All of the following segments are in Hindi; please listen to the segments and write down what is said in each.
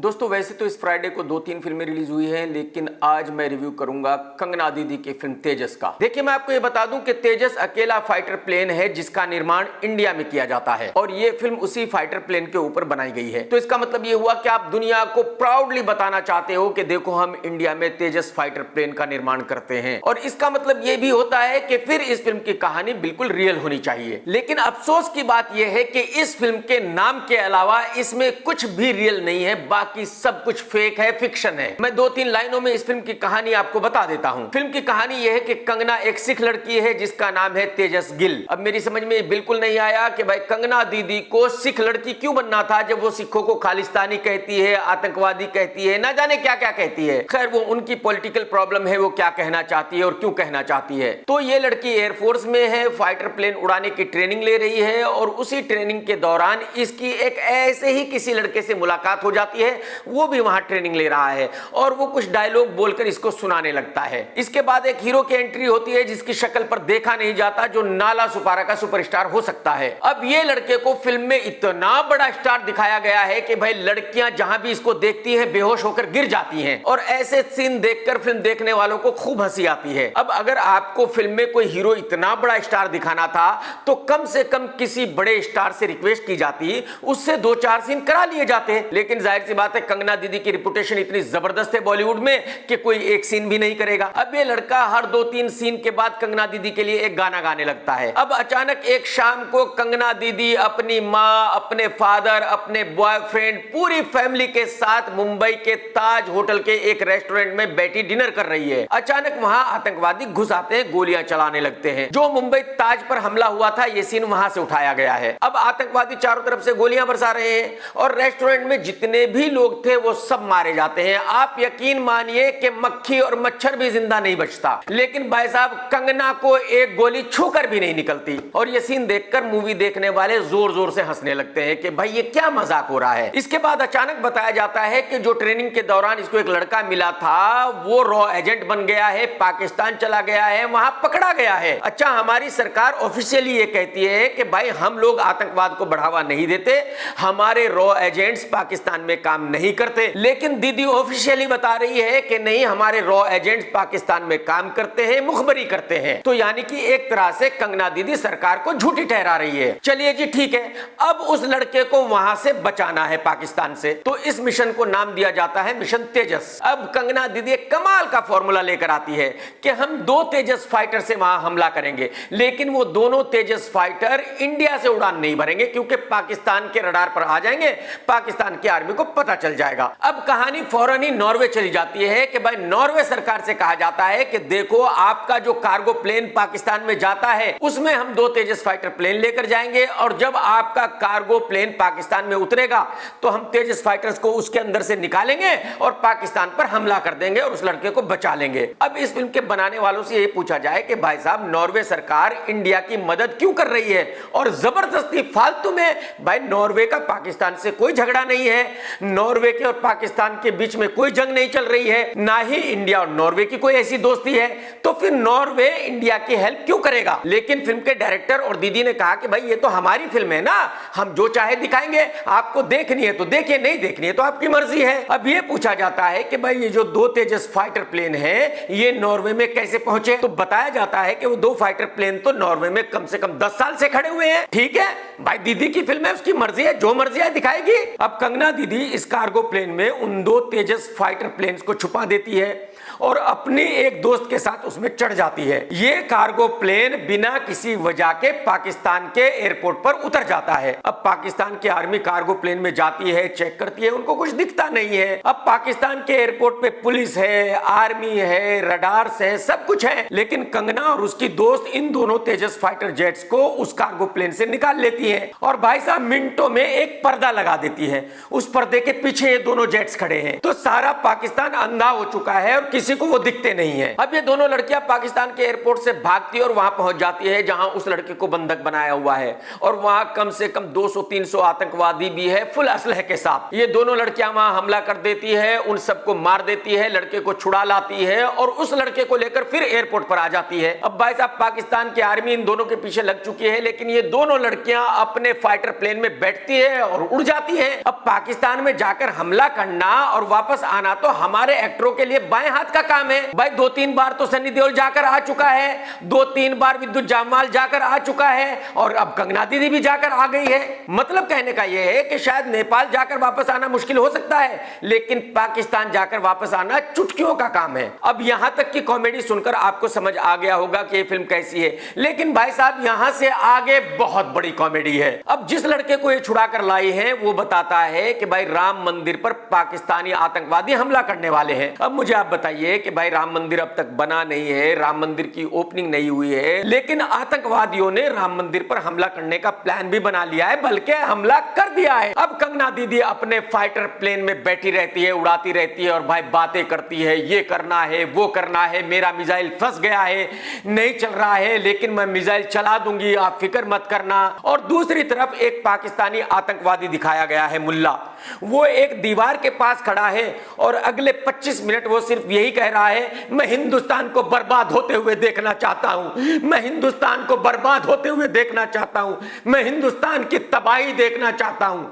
दोस्तों वैसे तो इस फ्राइडे को 2-3 फिल्में रिलीज हुई हैं, लेकिन आज मैं रिव्यू करूंगा कंगना दीदी की फिल्म तेजस का। देखिए मैं आपको ये बता दूं कि तेजस अकेला फाइटर प्लेन है जिसका निर्माण इंडिया में किया जाता है और ये फिल्म उसी फाइटर प्लेन के ऊपर बनाई गई है। तो इसका मतलब ये हुआ कि आप दुनिया को प्राउडली बताना चाहते हो कि देखो हम इंडिया में तेजस फाइटर प्लेन का निर्माण करते हैं। और इसका मतलब ये भी होता है कि फिर इस फिल्म की कहानी बिल्कुल रियल होनी चाहिए। लेकिन अफसोस की बात यह है कि इस फिल्म के नाम के अलावा इसमें कुछ भी रियल नहीं है, बाकी सब कुछ फेक है, फिक्शन है। मैं 2-3 लाइनों में इस फिल्म की कहानी आपको बता देता हूं। फिल्म की कहानी यह है कि कंगना एक सिख लड़की है जिसका नाम है तेजस गिल। अब मेरी समझ में बिल्कुल नहीं आया कि भाई कंगना दीदी को सिख लड़की क्यों बनना था, जब वो सिखों को खालिस्तानी कहती है, आतंकवादी कहती है, ना जाने क्या क्या कहती है। खैर वो उनकी पॉलिटिकल प्रॉब्लम है, वो क्या कहना चाहती है और क्यों कहना चाहती है। तो ये लड़की एयरफोर्स में है, फाइटर प्लेन उड़ाने की ट्रेनिंग ले रही है और उसी ट्रेनिंग के दौरान इसकी एक ऐसे ही किसी लड़के से मुलाकात हो जाती है, वो भी वहां ट्रेनिंग ले रहा है और वो कुछ डायलॉग बोलकर इसको सुनाने लगता है। इसके बाद एक हीरो की एंट्री होती है जिसकी शक्ल पर देखा नहीं जाता, जो नाला सुपारा का सुपरस्टार हो सकता है। अब ये लड़के को फिल्म में इतना बड़ा स्टार दिखाया गया है कि भाई लड़कियां जहां भी इसको देखती हैं बेहोश होकर गिर जाती हैं और ऐसे सीन देखकर फिल्म देखने वालों को खूब हंसी आती है। अब अगर आपको फिल्म में कोई हीरो इतना बड़ा स्टार दिखाना था तो कम से कम किसी बड़े स्टार से रिक्वेस्ट की जाती, उससे 2-4 सीन करा लिए जाते। लेकिन जाहिर सी बात है कंगना दीदी की रिपुटेशन इतनी जबरदस्त है बॉलीवुड में कि कोई एक सीन भी नहीं करेगा। अब ये लड़का हर 2-3 सीन के बाद कंगना दीदी के लिए एक गाना गाने लगता है। अब अचानक एक शाम को कंगना दीदी अपनी माँ, अपने फादर, अपने बॉयफ्रेंड, पूरी फैमिली के साथ मुंबई के ताज होटल के एक रेस्टोरेंट में बैठी डिनर कर रही है। अचानक वहां आतंकवादी घुस आते हैं, गोलियां चलाने लगते हैं। जो मुंबई ताज पर हमला हुआ था ये सीन वहां से उठाया गया है। अब आतंकवादी चारों तरफ से गोलियां बरसा रहे हैं और रेस्टोरेंट में जितने भी लोग थे वो सब मारे जाते हैं। आप यकीन मानिए कि मक्खी और मच्छर भी जिंदा नहीं बचता, लेकिन भाई साहब कंगना को एक गोली छूकर भी नहीं निकलती। और ये सीन देखकर मूवी देखने वाले जोर जोर से हंसने लगते हैं कि भाई ये क्या मजाक हो रहा है। इसके बाद अचानक बताया जाता है कि जो ट्रेनिंग के दौरान इसको एक लड़का मिला था वो रॉ एजेंट बन गया है, पाकिस्तान चला गया है, वहां पकड़ा गया है। अच्छा हमारी सरकार ऑफिशियली ये कहती है कि भाई हम लोग आतंकवाद को बढ़ावा नहीं देते, हमारे रॉ एजेंट्स पाकिस्तान में काम नहीं करते। लेकिन दीदी ऑफिशियली बता रही है कि नहीं, हमारे रॉ एजेंट्स पाकिस्तान में काम करते हैं, मुखबरी करते हैं। तो यानी कि एक तरह से कंगना दीदी सरकार को झूठी ठहरा रही है। चलिए जी ठीक है, अब उस लड़के को वहां से बचाना है पाकिस्तान से। तो इस मिशन को नाम दिया जाता है मिशन तेजस। अब कंगना दीदी एक कमाल का फॉर्मूला लेकर आती है कि हम 2 तेजस फाइटर से वहां हमला करेंगे, लेकिन वो दोनों तेजस फाइटर इंडिया से उड़ान नहीं भरेंगे क्योंकि पाकिस्तान के रडार पर आ जाएंगे, पाकिस्तान की आर्मी को पता चल जाएगा। अब कहानी फौरन ही नॉर्वे चली जाती है कि भाई नॉर्वे सरकार से कहा जाता है कि देखो आपका जो कार्गो प्लेन पाकिस्तान में जाता है उसमें हम 2 तेजस फाइटर प्लेन लेकर जाएंगे और जब आपका कार्गो प्लेन पाकिस्तान में उतरेगा तो हम तेजस फाइटर्स को उसके अंदर से निकालेंगे और पाकिस्तान पर हमला कर देंगे और उस लड़के को बचा लेंगे। अब इस फिल्म के बनाने वालों से यह पूछा जाए कि भाई साहब नॉर्वे सरकार इंडिया की मदद क्यों कर रही है और जबरदस्ती फालतू में। भाई नॉर्वे का पाकिस्तान से कोई झगड़ा नहीं है, नॉर्वे के और पाकिस्तान के बीच में कोई जंग नहीं चल रही है, ना ही इंडिया और नॉर्वे की कोई ऐसी दोस्ती है, तो फिर नॉर्वे इंडिया की हेल्प क्यों करेगा। लेकिन फिल्म के डायरेक्टर और दीदी ने कहा कि भाई ये तो हमारी फिल्म है ना, हम जो चाहे दिखाएंगे, आपको देखनी है तो देखिए, नहीं देखनी है तो आपकी मर्जी है। अब ये पूछा जाता है कि भाई ये जो 2 तेजस फाइटर प्लेन है ये नॉर्वे में कैसे पहुंचे, तो बताया जाता है कि वो 2 फाइटर प्लेन तो नॉर्वे में कम से कम 10 साल से खड़े हुए हैं। ठीक है भाई, दीदी की फिल्म है, उसकी मर्जी है, जो मर्जी है दिखाएगी। अब कंगना दीदी इस कार्गो प्लेन में उन 2 तेजस फाइटर प्लेन्स को छुपा देती है और अपने एक दोस्त के साथ उसमें चढ़ जाती है। ये कार्गो प्लेन बिना किसी वजह के पाकिस्तान के एयरपोर्ट पर उतर जाता है। अब पाकिस्तान की आर्मी कार्गो प्लेन में जाती है, चेक करती है, उनको कुछ दिखता नहीं है। अब पाकिस्तान के एयरपोर्ट पे पुलिस है, आर्मी है, रडार्स है, सब कुछ है, लेकिन कंगना और उसकी दोस्त इन दोनों तेजस फाइटर जेट्स को उस कार्गो प्लेन से निकाल लेती है और भाई साहब मिनटों में एक पर्दा लगा देती है। उस पर्दे के पीछे ये दोनों जेट्स खड़े हैं। तो सारा पाकिस्तान अंधा हो चुका है और किसी को वो दिखते नहीं है। अब ये दोनों लड़कियां पाकिस्तान के एयरपोर्ट से भागती है और वहां पहुंच जाती है जहां उस लड़के को बंधक बनाया हुआ है, और वहां कम से कम 200-300 आतंकवादी भी है फुल असलहे के साथ। ये दोनों लड़कियां वहां हमला कर देती है, उन सबको मार देती है, लड़के को छुड़ा लाती है और उस लड़के को लेकर फिर एयरपोर्ट पर आ जाती है। अब भाई साहब पाकिस्तान की आर्मी इन दोनों के पीछे लग चुकी है, लेकिन ये दोनों लड़कियां अपने फाइटर प्लेन में बैठती है और उड़ जाती है। अब पाकिस्तान में जाकर हमला करना और वापस आना तो हमारे एक्टरों के लिए बाएं हाथ का काम है। भाई 2-3 बार तो सनी देओल जाकर आ चुका है, 2-3 बार विद्युत जामवाल जाकर आ चुका है, और अब कंगना दीदी भी जाकर आ गई है। मतलब कहने का यह है कि शायद नेपाल जाकर वापस आना मुश्किल हो सकता है, लेकिन पाकिस्तान जाकर वापस आना चुटकियों का काम है। अब यहां तक की कॉमेडी सुनकर आपको समझ आ गया होगा कि ये फिल्म कैसी है, लेकिन भाई साहब यहां से आगे बहुत बड़ी कॉमेडी है। अब जिस लड़के को ये छुड़ा कर लाई है वो बताता है कि भाई राम मंदिर पर पाकिस्तानी आतंकवादी हमला करने वाले हैं। अब मुझे आप बताइए कि भाई राम मंदिर अब तक बना नहीं है, राम मंदिर की ओपनिंग नहीं हुई है, लेकिन आतंकवादियों ने राम मंदिर पर हमला करने का प्लान भी बना लिया है, बल्कि हमला कर दिया है। अब कंगना दीदी अपने फाइटर प्लेन में बैठी रहती है, उड़ाती रहती है और भाई बातें करती है, ये करना है, वो करना है, मेरा मिसाइल फंस गया है, नहीं चल रहा है, लेकिन मैं मिसाइल चला दूंगी, आप फिक्र मत करना। और दूसरी तरफ एक पाकिस्तानी आतंकवादी दिखाया गया है, मुल्ला। वो एक दीवार के पास खड़ा है और अगले 25 मिनट वो सिर्फ यही कह रहा है, मैं हिंदुस्तान को बर्बाद होते हुए देखना चाहता हूं, मैं हिंदुस्तान को बर्बाद होते हुए देखना चाहता हूं, मैं हिंदुस्तान की तबाही देखना चाहता हूं।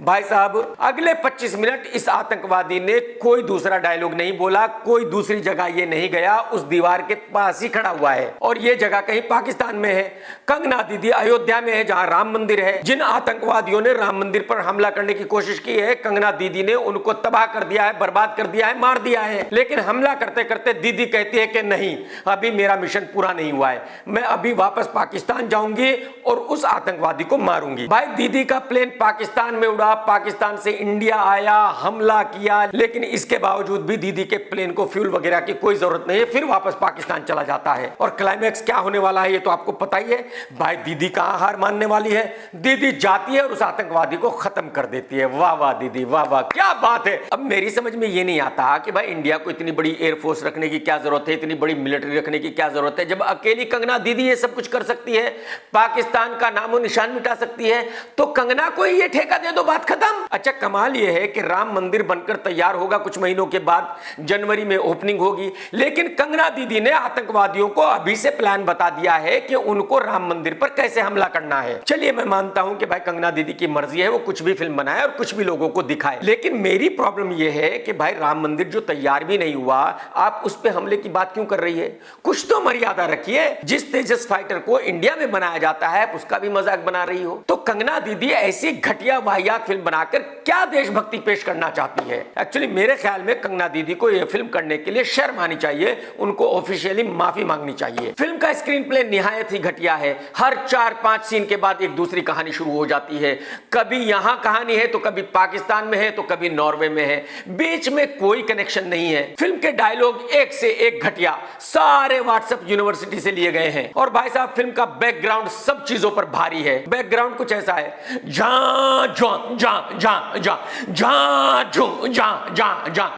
भाई साहब अगले 25 मिनट इस आतंकवादी ने कोई दूसरा डायलॉग नहीं बोला, कोई दूसरी जगह ये नहीं गया, उस दीवार के पास ही खड़ा हुआ है। और ये जगह कहीं पाकिस्तान में है। कंगना दीदी अयोध्या में है जहां राम मंदिर है। जिन आतंकवादियों ने राम मंदिर पर हमला करने की कोशिश की है, कंगना दीदी ने उनको तबाह कर दिया है, बर्बाद कर दिया है, मार दिया है। लेकिन हमला करते करते दीदी कहती है कि नहीं, अभी मेरा मिशन पूरा नहीं हुआ है, मैं अभी वापस पाकिस्तान जाऊंगी और उस आतंकवादी को मारूंगी। भाई दीदी का प्लेन पाकिस्तान में उड़ा, पाकिस्तान से इंडिया आया, हमला किया, लेकिन इसके बावजूद भी दीदी के प्लेन को फ्यूल वगैरह की कोई जरूरत नहीं है, फिर वापस पाकिस्तान चला जाता है। और क्लाइमैक्स क्या होने वाला है ये तो आपको पता ही है। भाई दीदी कहां हार मानने वाली है, दीदी जाती है और उस आतंकवादी को खत्म कर देती है। वाह वाह दीदी, वाह वाह, क्या बात है। अब मेरी समझ में ये नहीं आता कि भाई इंडिया को इतनी बड़ी एयरफोर्स रखने की क्या जरूरत है, इतनी बड़ी मिलिट्री रखने की क्या जरूरत है, जब अकेली कंगना दीदी ये सब कुछ कर सकती है, पाकिस्तान का नामो निशान मिटा सकती है, तो कंगना को ये ठेका दे दो, बात खत्म। अच्छा कमाल यह है कि राम मंदिर बनकर तैयार होगा कुछ महीनों के बाद, जनवरी में ओपनिंग होगी, लेकिन कंगना दीदी ने आतंकवादियों को अभी से प्लान बता दिया है कि उनको राम मंदिर पर कैसे हमला करना है। चलिए मैं मानता हूं कि भाई कंगना दीदी की मर्जी है, वो कुछ भी फिल्म बनाए और कुछ भी लोगों को दिखाए, लेकिन मेरी प्रॉब्लम यह है कि भाई राम मंदिर जो तैयार भी नहीं हुआ, आप उस पर हमले की बात क्यों कर रही है? कुछ तो मर्यादा रखिए। जिस तेजस फाइटर को इंडिया में बनाया जाता है उसका भी मजाक बना रही हो, तो कंगना दीदी ऐसी घटिया वाहियात फिल्म बनाकर क्या देशभक्ति पेश करना चाहती है? एक्चुअली मेरे ख्याल में कंगना दीदी को यह फिल्म करने के लिए शर्म आनी चाहिए, उनको ऑफिशियली माफी मांगनी चाहिए। फिल्म का स्क्रीन प्ले निहायत ही घटिया है। हर 4-5 सीन के बाद एक दूसरी कहानी शुरू हो जाती है। कभी यहां कहानी है तो कभी पाकिस्तान में है तो कभी नॉर्वे में है, बीच में कोई कनेक्शन नहीं है। फिल्म के डायलॉग एक से एक घटिया, सारे व्हाट्सएप यूनिवर्सिटी से लिए गए हैं। और भाई साहब फिल्म का बैकग्राउंड सब चीजों पर भारी है। बैकग्राउंड कुछ ऐसा है,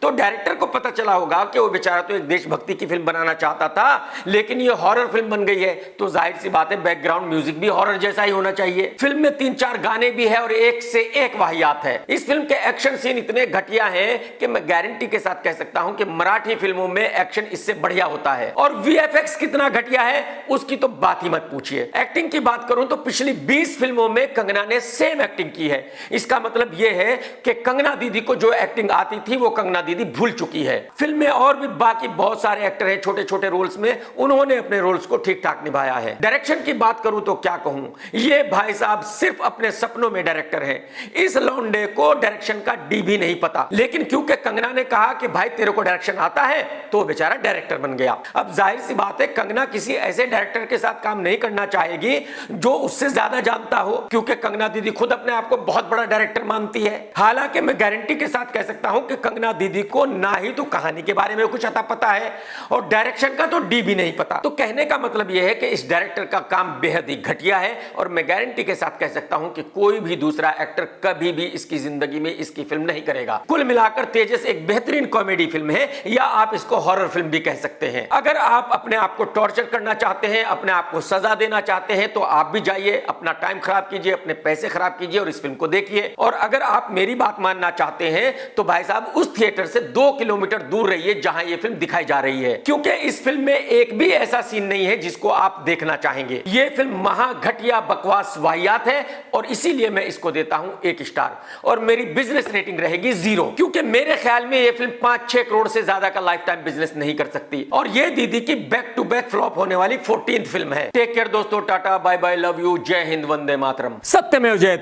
तो डायरेक्टर को पता चला होगा कि वो बेचारा तो एक देशभक्ति की फिल्म बनाना चाहता था, लेकिन ये हॉरर फिल्म बन गई है, तो जाहिर सी बात है बैकग्राउंड म्यूजिक भी हॉरर जैसा ही होना चाहिए। फिल्म में 3-4 गाने भी है और एक से एक वाहियात है। इस फिल्म के एक्शन सीन इतने घटिया हैं कि मैं गारंटी के साथ कह सकता हूं कि मराठी फिल्मों में एक्शन इससे बढ़िया होता है। और वीएफएक्स कितना घटिया है उसकी तो बात ही मत पूछिए। एक्टिंग की बात करूं तो पिछली 20 फिल्मों में कंगना ने सेम एक्टिंग की है। इसका मतलब यह है कि कंगना दीदी को जो एक्टिंग आती थी वो कंगना दीदी भूल चुकी है। फिल्म में और भी बाकी बहुत सारे एक्टर हैं छोटे छोटे रोल्स में, उन्होंने अपने रोल्स को ठीक ठाक निभाया है। डायरेक्शन की बात करूं तो क्या कहूं, ये भाई साहब सिर्फ अपने सपनों में डायरेक्टर है। इस लौंडे को डायरेक्शन का डी भी नहीं पता, लेकिन क्योंकि कंगना ने कहा कि भाई तेरे को डायरेक्शन आता है तो बेचारा डायरेक्टर बन गया। अब जाहिर सी बात है कंगना किसी ऐसे डायरेक्टर के साथ काम नहीं करना चाहेगी जो उससे ज्यादा जानता हो, क्योंकि कंगना दीदी खुद अपने आप को बहुत बड़ा डायरेक्टर मानती है। हालांकि मैं गारंटी के साथ कह सकता हूं कि कंगना दीदी को ना ही तो कहानी के बारे में कुछ अता पता है और डायरेक्शन का तो डी भी नहीं पता। तो कहने का मतलब यह है कि इस डायरेक्टर का काम बेहद ही घटिया है और मैं गारंटी के साथ कह सकता हूं कि कोई भी दूसरा एक्टर कभी भी इसकी जिंदगी में इसकी फिल्म नहीं करेगा। कुल मिलाकर तेजस एक बेहतरीन कॉमेडी फिल्म है या आप इसको हॉरर फिल्म भी कह सकते हैं। अगर आप अपने आप को टॉर्चर करना चाहते हैं, अपने आप को सजा देना चाहते हैं तो आप भी जाइए, अपना टाइम खराब कीजिए, अपने पैसे खराब कीजिए और इस फिल्म को देखिए। और अगर आप मेरी बात मानना चाहते हैं तो भाई साहब उस थिएटर से 2 किलोमीटर दूर रहिए जहां यह फिल्म दिखाई जा रही है, क्योंकि इस फिल्म में एक भी ऐसा सीन नहीं है जिसको आप देखना चाहेंगे। यह फिल्म महा घटिया बकवास वाहियात है और इसीलिए मैं इसको देता हूं 1 स्टार और मेरी बिजनेस रेटिंग रहेगी 0, क्योंकि मेरे ख्याल में यह फिल्म 5-6 करोड़ से ज्यादा का लाइफ टाइम बिजनेस नहीं कर सकती और यह दीदी की बैक टू बैक फ्लॉप होने वाली 14th फिल्म है। टेक केयर दोस्तों, tata bye bye, love you, जय हिंद, वंदे मातरम, सत्यमेव जयते।